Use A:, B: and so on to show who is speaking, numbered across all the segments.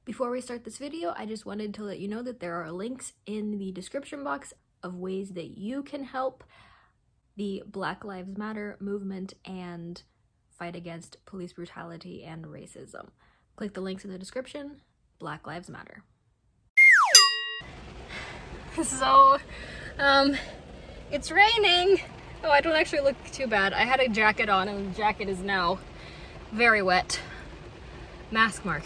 A: Before we start this video, I just wanted to let you know that there are links in the description box of ways that you can help the Black Lives Matter movement and fight against police brutality and racism. Click the links in the description. Black Lives Matter. So, it's raining. Oh, I don't actually look too bad. I had a jacket on and the jacket is now very wet. Mask mark.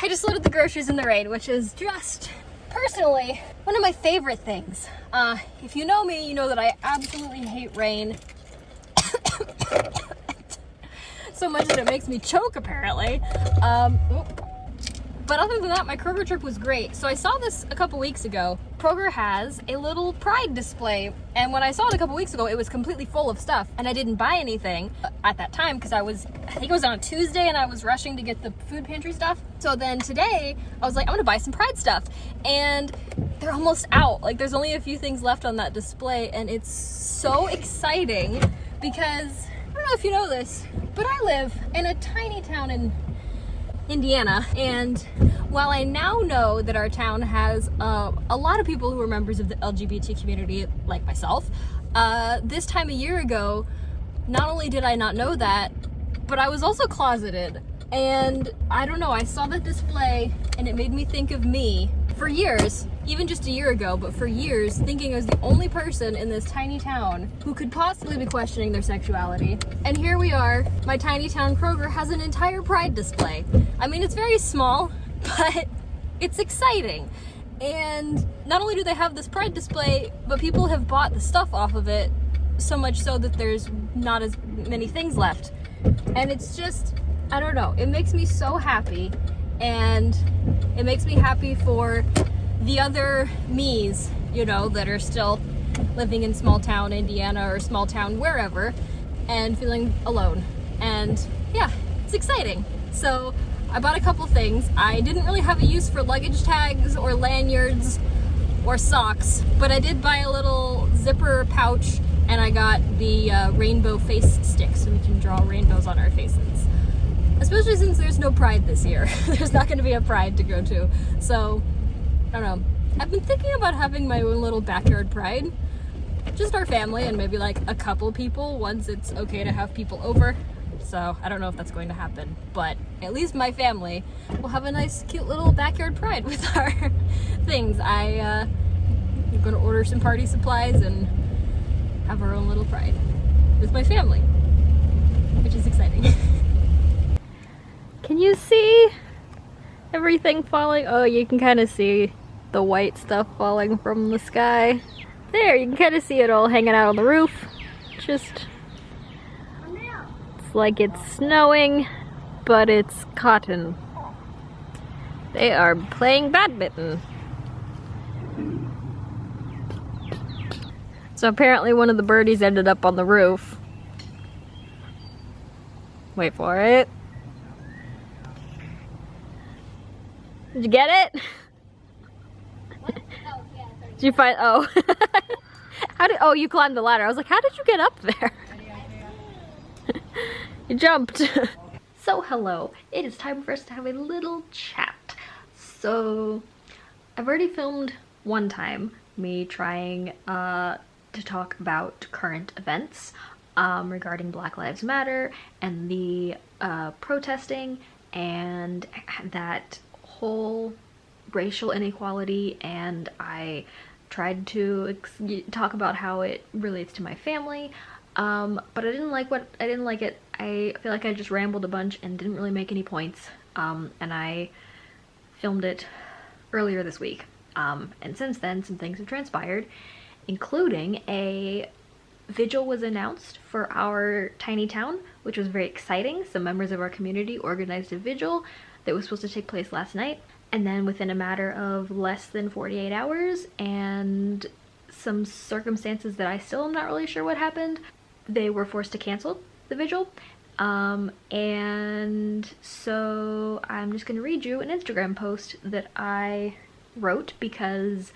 A: I just loaded the groceries in the rain, which is just, personally, one of my favorite things. If you know me, you know that I absolutely hate rain. So much that it makes me choke, apparently. But other than that, my Kroger trip was great. So I saw this a couple weeks ago. Kroger has a little Pride display. And when I saw it a couple weeks ago, it was completely full of stuff. And I didn't buy anything at that time because I think it was on a Tuesday and I was rushing to get the food pantry stuff. So then today, I was like, I'm gonna buy some Pride stuff. And they're almost out. Like, there's only a few things left on that display. And it's so exciting because, I don't know if you know this, but I live in a tiny town in Indiana, and while I now know that our town has a lot of people who are members of the LGBT community, like myself, this time a year ago, not only did I not know that, but I was also closeted. And I don't know, I saw that display and it made me think of me for years, even just a year ago, but for years, thinking I was the only person in this tiny town who could possibly be questioning their sexuality. And here we are, my tiny town Kroger has an entire Pride display. I mean, it's very small, but it's exciting. And not only do they have this Pride display, but people have bought the stuff off of it, so much so that there's not as many things left. And it's just, I don't know, it makes me so happy. And it makes me happy for the other me's, you know, that are still living in small town Indiana or small town wherever and feeling alone. And yeah, it's exciting. So I bought a couple things. I didn't really have a use for luggage tags or lanyards or socks, but I did buy a little zipper pouch and I got the rainbow face stick so we can draw rainbows on our faces. Especially since there's no Pride this year. There's not going to be a Pride to go to. So, I don't know. I've been thinking about having my own little backyard Pride. Just our family and maybe like a couple people once it's okay to have people over. So, I don't know if that's going to happen. But at least my family will have a nice, cute little backyard Pride with our things. I'm going to order some party supplies and have our own little Pride with my family. Which is exciting. Can you see everything falling? Oh, you can kind of see the white stuff falling from the sky. There, you can kind of see it all hanging out on the roof. Just, it's like it's snowing, but it's cotton. They are playing badminton. So apparently one of the birdies ended up on the roof. Wait for it. Did you get it? Did you find, oh. Oh, you climbed the ladder. I was like, how did you get up there? You jumped. So hello, it is time for us to have a little chat. So, I've already filmed one time me trying to talk about current events regarding Black Lives Matter and the protesting and that whole racial inequality, and I tried to talk about how it relates to my family, but I didn't like it. I feel like I just rambled a bunch and didn't really make any points, and I filmed it earlier this week, and since then some things have transpired, including a vigil was announced for our tiny town, which was very exciting. Some members of our community organized a vigil that was supposed to take place last night, and then within a matter of less than 48 hours and some circumstances that I still am not really sure what happened, they were forced to cancel the vigil. And so I'm just gonna read you an Instagram post that I wrote because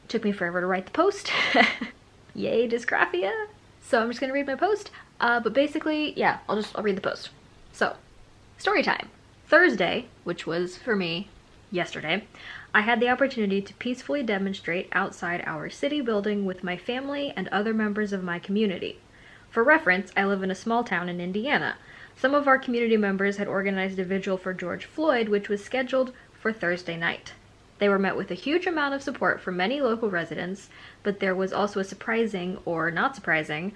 A: it took me forever to write the post. Yay, dysgraphia. So I'm just gonna read my post, but basically, yeah, I'll read the post. So, story time. Thursday, which was for me yesterday, I had the opportunity to peacefully demonstrate outside our city building with my family and other members of my community. For reference, I live in a small town in Indiana. Some of our community members had organized a vigil for George Floyd, which was scheduled for Thursday night. They were met with a huge amount of support from many local residents, but there was also a surprising, or not surprising,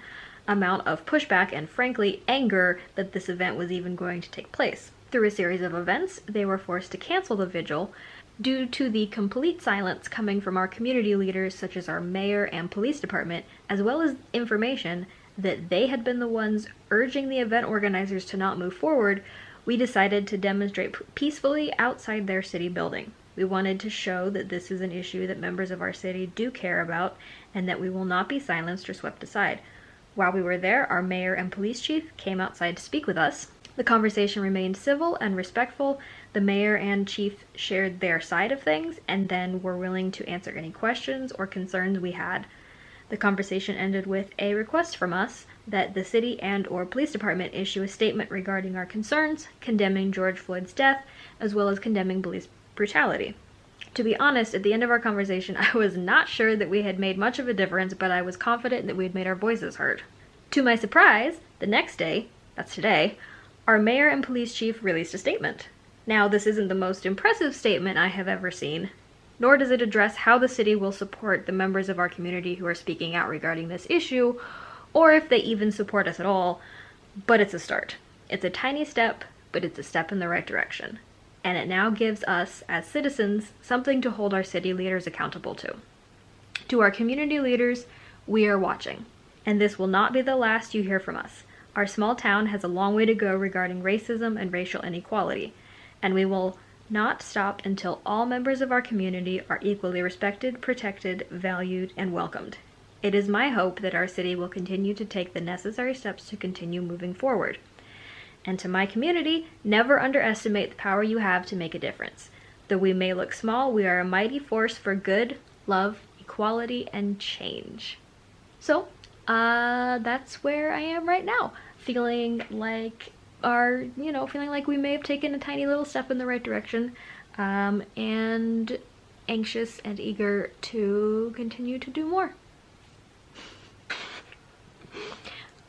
A: amount of pushback and frankly anger that this event was even going to take place. Through a series of events, they were forced to cancel the vigil due to the complete silence coming from our community leaders such as our mayor and police department, as well as information that they had been the ones urging the event organizers to not move forward. We decided to demonstrate peacefully outside their city building. We wanted to show that this is an issue that members of our city do care about and that we will not be silenced or swept aside. While we were there, our mayor and police chief came outside to speak with us. The conversation remained civil and respectful. The mayor and chief shared their side of things and then were willing to answer any questions or concerns we had. The conversation ended with a request from us that the city and/or police department issue a statement regarding our concerns, condemning George Floyd's death, as well as condemning police brutality. To be honest, at the end of our conversation, I was not sure that we had made much of a difference, but I was confident that we had made our voices heard. To my surprise, the next day, that's today, our mayor and police chief released a statement. Now, this isn't the most impressive statement I have ever seen, nor does it address how the city will support the members of our community who are speaking out regarding this issue, or if they even support us at all, but it's a start. It's a tiny step, but it's a step in the right direction. And it now gives us, as citizens, something to hold our city leaders accountable to. To our community leaders, we are watching, and this will not be the last you hear from us. Our small town has a long way to go regarding racism and racial inequality, and we will not stop until all members of our community are equally respected, protected, valued, and welcomed. It is my hope that our city will continue to take the necessary steps to continue moving forward. And to my community, never underestimate the power you have to make a difference. Though we may look small, we are a mighty force for good, love, equality, and change. So, that's where I am right now. Feeling like we may have taken a tiny little step in the right direction, and anxious and eager to continue to do more.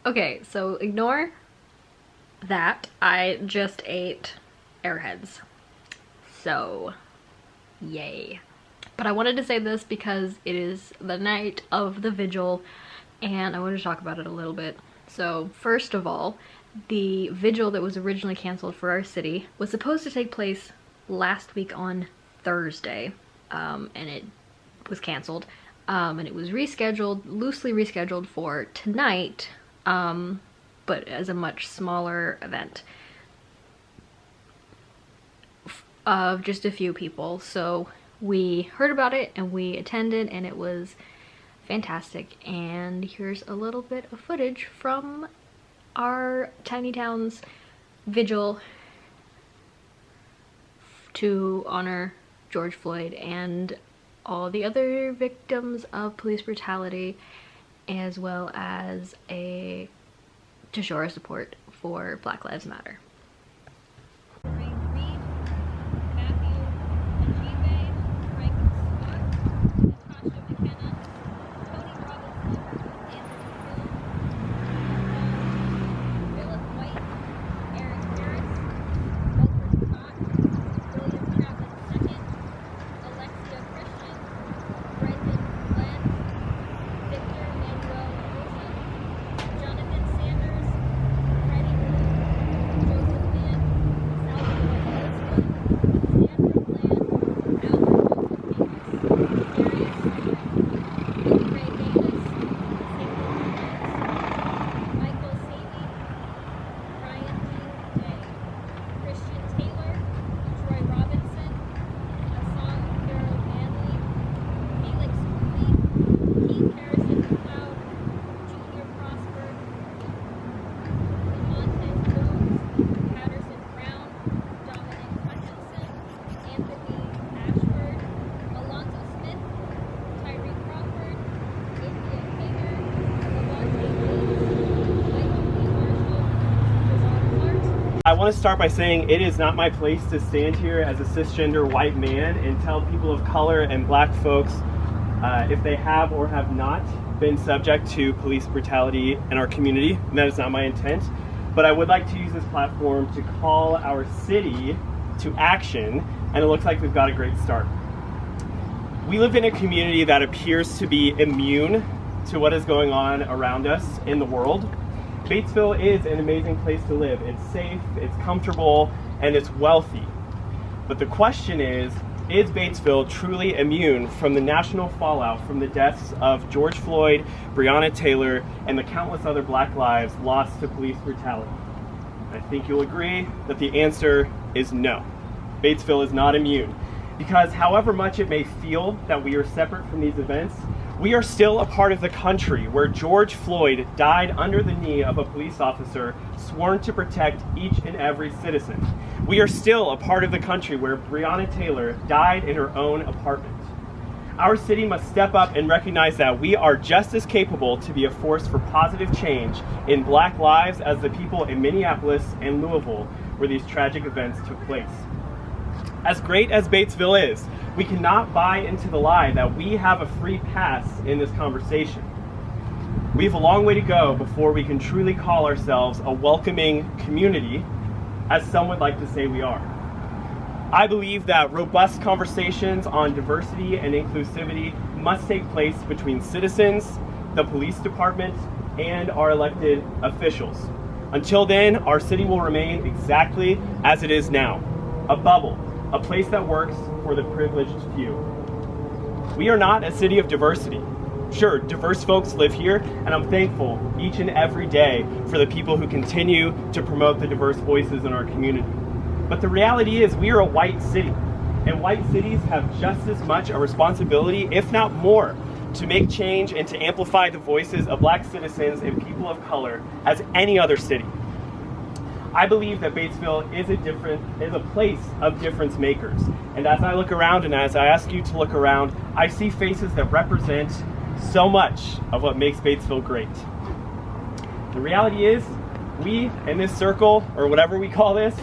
A: Okay, so ignore that. I just ate Airheads. So, yay. But I wanted to say this because it is the night of the vigil and I wanted to talk about it a little bit. So, first of all, the vigil that was originally canceled for our city was supposed to take place last week on Thursday, and it was canceled, and it was loosely rescheduled for tonight, but as a much smaller event of just a few people. So we heard about it and we attended, and it was fantastic. And here's a little bit of footage from our tiny town's vigil to honor George Floyd and all the other victims of police brutality, as well as to show our support for Black Lives Matter.
B: want to start by saying it is not my place to stand here as a cisgender white man and tell people of color and black folks if they have or have not been subject to police brutality in our community, and that is not my intent. But I would like to use this platform to call our city to action, and it looks like we've got a great start. We live in a community that appears to be immune to what is going on around us in the world. Batesville is an amazing place to live. It's safe, it's comfortable, and it's wealthy. But the question is Batesville truly immune from the national fallout from the deaths of George Floyd, Breonna Taylor, and the countless other black lives lost to police brutality? I think you'll agree that the answer is no. Batesville is not immune, because however much it may feel that we are separate from these events, we are still a part of the country where George Floyd died under the knee of a police officer sworn to protect each and every citizen. We are still a part of the country where Breonna Taylor died in her own apartment. Our city must step up and recognize that we are just as capable to be a force for positive change in black lives as the people in Minneapolis and Louisville where these tragic events took place. As great as Batesville is, we cannot buy into the lie that we have a free pass in this conversation. We have a long way to go before we can truly call ourselves a welcoming community, as some would like to say we are. I believe that robust conversations on diversity and inclusivity must take place between citizens, the police department, and our elected officials. Until then, our city will remain exactly as it is now, a bubble, a place that works for the privileged few. We are not a city of diversity. Sure, diverse folks live here, and I'm thankful each and every day for the people who continue to promote the diverse voices in our community. But the reality is we are a white city, and white cities have just as much a responsibility, if not more, to make change and to amplify the voices of black citizens and people of color as any other city. I believe that Batesville is a place of difference makers. And as I look around and as I ask you to look around, I see faces that represent so much of what makes Batesville great. The reality is, we in this circle, or whatever we call this,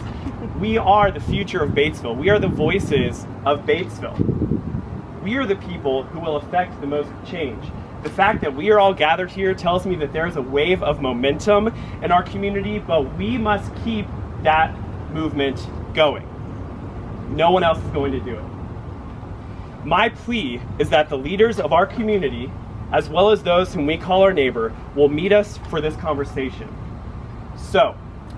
B: we are the future of Batesville. We are the voices of Batesville. We are the people who will affect the most change. The fact that we are all gathered here tells me that there is a wave of momentum in our community, but we must keep that movement going. No one else is going to do it. My plea is that the leaders of our community, as well as those whom we call our neighbor, will meet us for this conversation. So,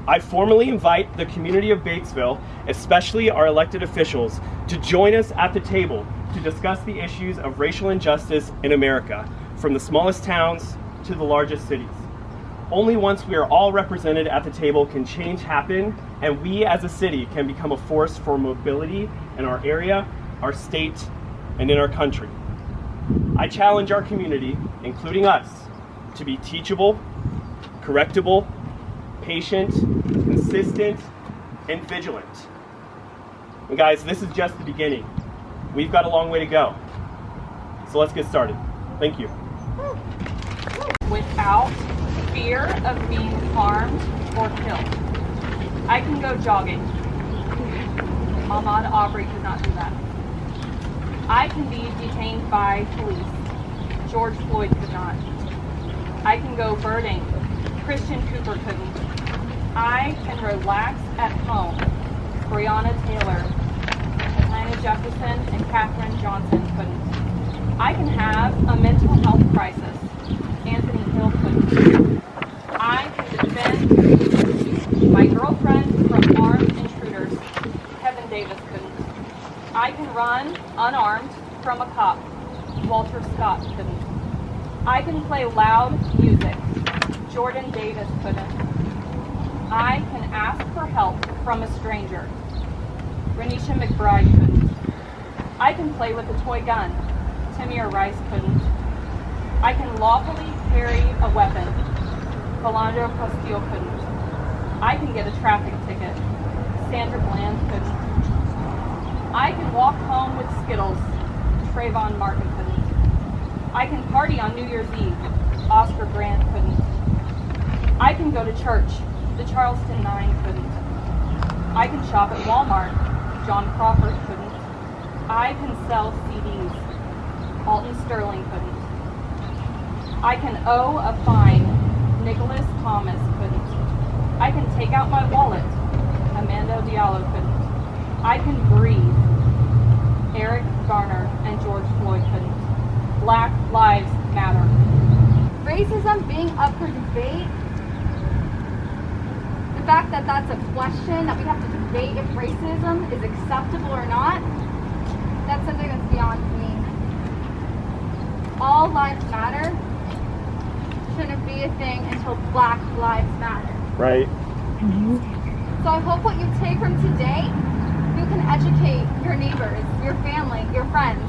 B: I formally invite the community of Batesville, especially our elected officials, to join us at the table to discuss the issues of racial injustice in America, from the smallest towns to the largest cities. Only once we are all represented at the table can change happen, and we as a city can become a force for mobility in our area, our state, and in our country. I challenge our community, including us, to be teachable, correctable, patient, consistent, and vigilant. And guys, this is just the beginning. We've got a long way to go. So let's get started. Thank you.
C: Without fear of being harmed or killed. I can go jogging. Ahmaud Arbery could not do that. I can be detained by police. George Floyd could not. I can go birding. Christian Cooper couldn't. I can relax at home. Breonna Taylor, Atlanta Jefferson, and Katherine Johnson couldn't. I can have a mental health crisis. Anthony Hill couldn't. I can defend my girlfriend from armed intruders. Kevin Davis couldn't. I can run unarmed from a cop. Walter Scott couldn't. I can play loud music. Jordan Davis couldn't. I can ask for help from a stranger. Renisha McBride couldn't. I can play with a toy gun. Tamir Rice couldn't. I can lawfully carry a weapon. Philando Castile couldn't. I can get a traffic ticket. Sandra Bland couldn't. I can walk home with Skittles. Trayvon Martin couldn't. I can party on New Year's Eve. Oscar Grant couldn't. I can go to church. The Charleston Nine couldn't. I can shop at Walmart. John Crawford couldn't. I can sell CDs. Alton Sterling couldn't. I can owe a fine. Nicholas Thomas couldn't. I can take out my wallet. Amando Diallo couldn't. I can breathe. Eric Garner and George Floyd couldn't. Black Lives Matter.
D: Racism being up for debate, the fact that that's a question, that we have to debate if racism is acceptable or not, that's something that's beyond me. All lives matter shouldn't be a thing until Black Lives Matter.
B: Right.
D: So I hope what you take from today, you can educate your neighbors, your family, your friends,